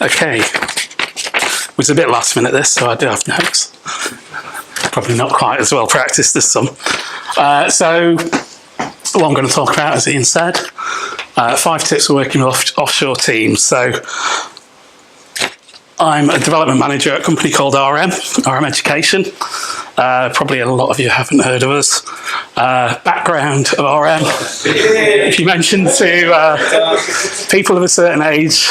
Okay. It was a bit last minute this, so I do have notes. Probably not quite as well practiced as some. So what I'm going to talk about, as Ian said, 5 tips for working with offshore teams. So I'm a development manager at a company called RM Education. Probably a lot of you haven't heard of us. Background of RM. If you mention to people of a certain age,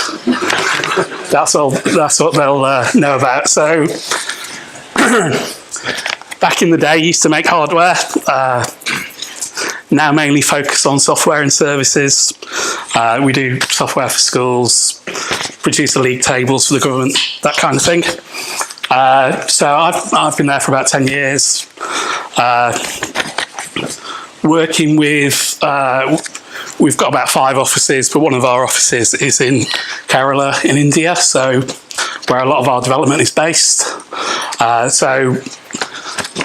that's what they'll know about. So back in the day, used to make hardware. Now mainly focus on software and services. We do software for schools, produce the league tables for the government, that kind of thing. So I've been there for about 10 years. Working with, we've got about 5 offices, but one of our offices is in Kerala in India, so where a lot of our development is based. So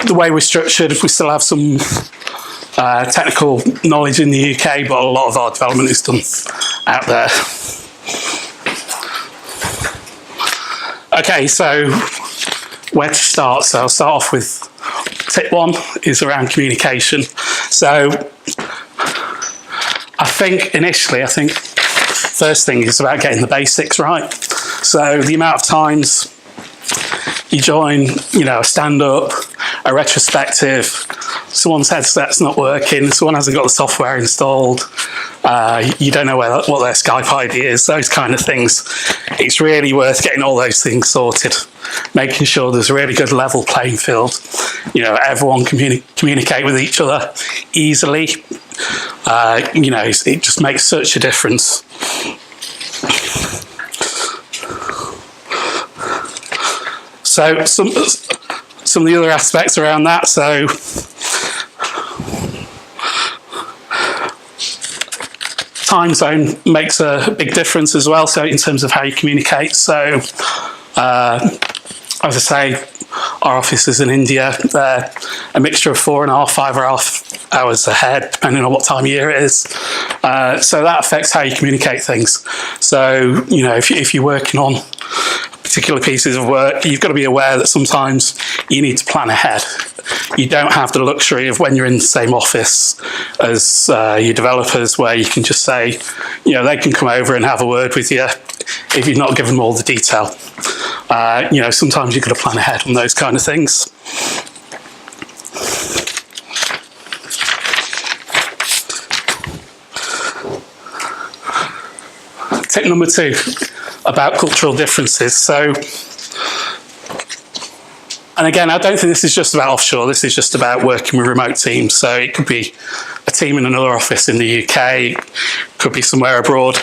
the way we're structured, we still have some technical knowledge in the UK, but a lot of our development is done out there. Okay, so where to start? So I'll start off with tip 1 is around communication. So I think first thing is about getting the basics right. So the amount of times you join, a stand-up, a retrospective, someone's headset's not working, someone hasn't got the software installed, you don't know what their Skype ID is, those kind of things. It's really worth getting all those things sorted, making sure there's a really good level playing field. Everyone can communicate with each other easily. It just makes such a difference. So some of the other aspects around that. So time zone makes a big difference as well. So in terms of how you communicate. So as I say, our office is in India. They're a mixture of 4.5, 5.5 hours ahead, depending on what time of year it is. So that affects how you communicate things. So, if you're working on particular pieces of work, you've got to be aware that sometimes you need to plan ahead. You don't have the luxury of when you're in the same office as your developers, where you can just say, they can come over and have a word with you if you've not given them all the detail. Sometimes you've got to plan ahead on those kind of things. Tip number 2, about cultural differences. So, and again, I don't think this is just about offshore, this is just about working with remote teams. So it could be a team in another office in the UK, could be somewhere abroad.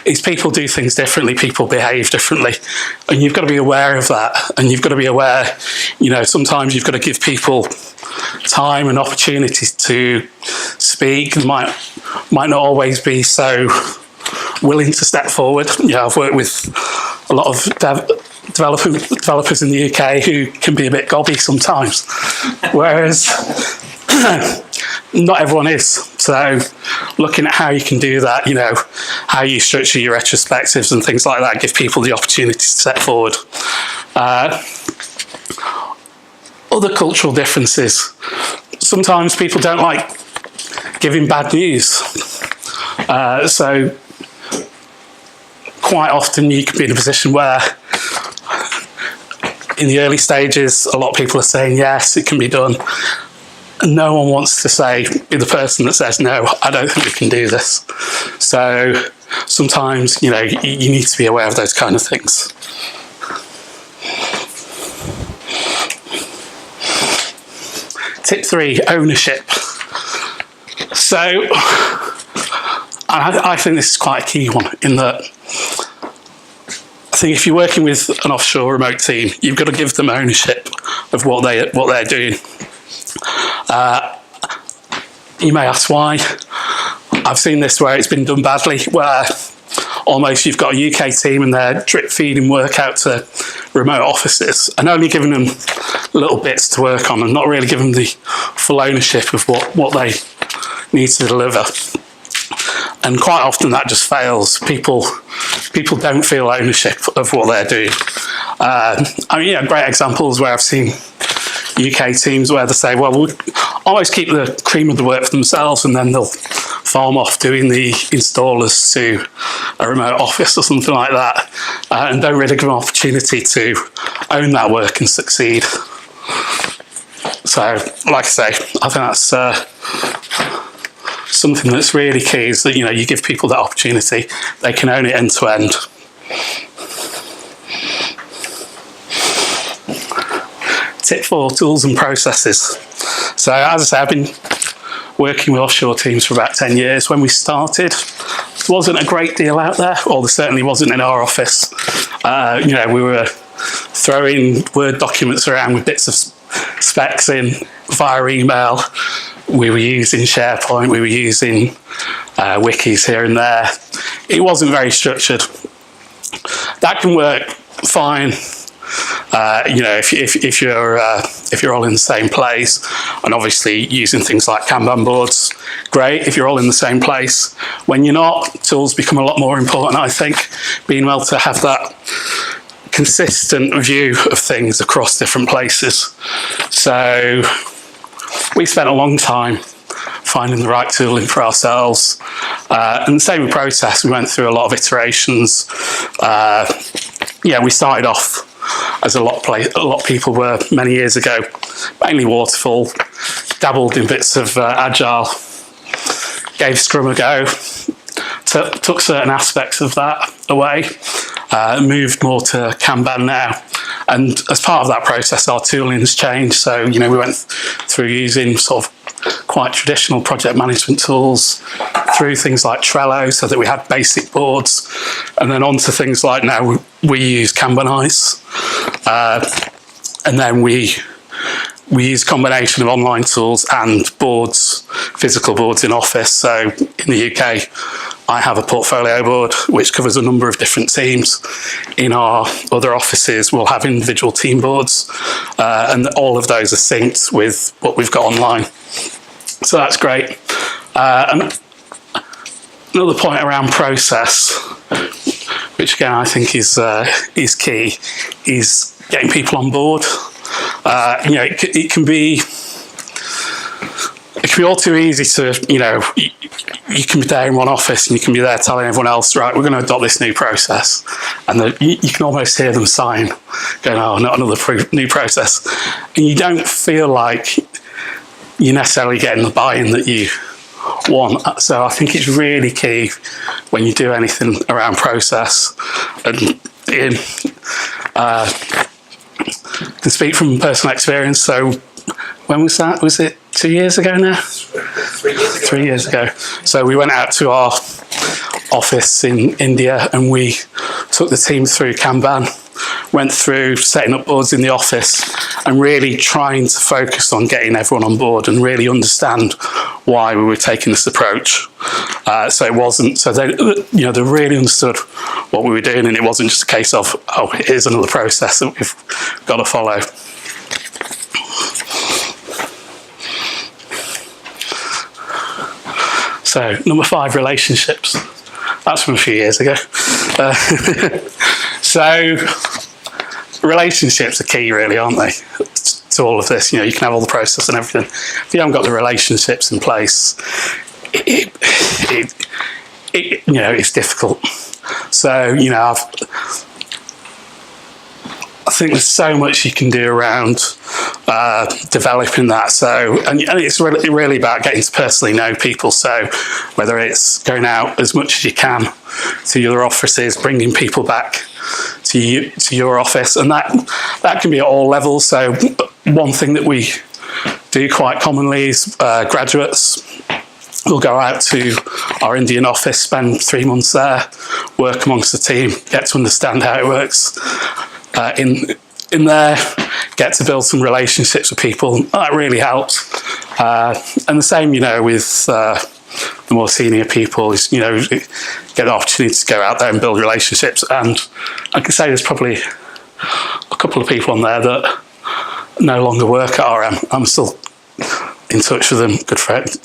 Is people do things differently, people behave differently, and you've got to be aware of that. And you've got to be aware, sometimes you've got to give people time and opportunities to speak, and might not always be so willing to step forward. I've worked with a lot of developers in the UK who can be a bit gobby sometimes, whereas not everyone is. So looking at how you can do that, how you structure your retrospectives and things like that, give people the opportunity to step forward. Other cultural differences. Sometimes people don't like giving bad news. So quite often you can be in a position where in the early stages, a lot of people are saying, yes, it can be done. And no one wants to be the person that says, no, I don't think we can do this. So sometimes, you need to be aware of those kind of things. Tip 3, ownership. So I think this is quite a key one, in that I think if you're working with an offshore remote team, you've got to give them ownership of what they're doing. You may ask why. I've seen this where it's been done badly, where almost you've got a UK team and they're drip feeding work out to remote offices and only giving them little bits to work on and not really giving them the full ownership of what they need to deliver. and quite often that just fails. People don't feel ownership of what they're doing. Great examples where I've seen UK teams where they say, well, we'll always keep the cream of the work for themselves, and then they'll farm off doing the installers to a remote office or something like that, and don't really give them an opportunity to own that work and succeed. So, like I say, I think that's something that's really key, is that, you give people that opportunity, they can own it end to end. Tip 4, tools and processes. So, as I say, I've been working with offshore teams for about 10 years. When we started, there wasn't a great deal out there, or there certainly wasn't in our office. We were throwing Word documents around with bits of specs in via email. We were using SharePoint, we were using wikis here and there. It wasn't very structured. That can work fine, if you're all in the same place, and obviously using things like Kanban boards, great if you're all in the same place. When you're not, tools become a lot more important, I think. Being able to have that consistent view of things across different places. So we spent a long time finding the right tooling for ourselves, and the same with process. We went through a lot of iterations. We started off, as a lot of people were many years ago, mainly waterfall, dabbled in bits of agile, gave Scrum a go, took certain aspects of that away, moved more to Kanban now. And as part of that process, our tooling has changed. So, we went through using sort of quite traditional project management tools, through things like Trello, so that we had basic boards, and then on to things like now we use Kanbanize. And then we use a combination of online tools and boards, physical boards in Office. So in the UK, I have a portfolio board which covers a number of different teams. In our other offices, we'll have individual team boards, and all of those are synced with what we've got online. So that's great. And another point around process, which again I think is key, is getting people on board. It can be all too easy to, you can be there in one office and you can be there telling everyone else, right, we're going to adopt this new process. And you can almost hear them sign, going, oh, not another new process. And you don't feel like you're necessarily getting the buy-in that you want. So I think it's really key when you do anything around process. And can speak from personal experience. So when was that? Was it 2 years ago now? 3 years ago. So we went out to our office in India and we took the team through Kanban, went through setting up boards in the office and really trying to focus on getting everyone on board and really understand why we were taking this approach. So it wasn't, so they really understood what we were doing, and it wasn't just a case of, oh, here's another process that we've got to follow. So number 5, relationships. That's from a few years ago. So relationships are key, really, aren't they, to all of this? You can have all the process and everything. If you haven't got the relationships in place, it's difficult. So, I think there's so much you can do around developing that. So, and it's really about getting to personally know people. So, whether it's going out as much as you can to your offices, bringing people back to your office, and that can be at all levels. So, one thing that we do quite commonly is graduates will go out to our Indian office, spend 3 months there, work amongst the team, get to understand how it works. In there, get to build some relationships with people. That really helps. And the same, with the more senior people, is, get the opportunity to go out there and build relationships. And I can say there's probably a couple of people on there that no longer work at RM. I'm still in touch with them, good friends,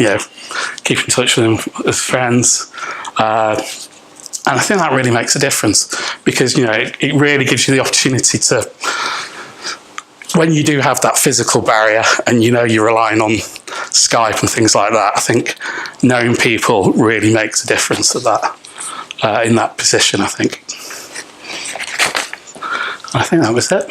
keep in touch with them as friends. And I think that really makes a difference, because, it really gives you the opportunity to, when you do have that physical barrier and you're relying on Skype and things like that, I think knowing people really makes a difference at that, in that position, I think. I think that was it.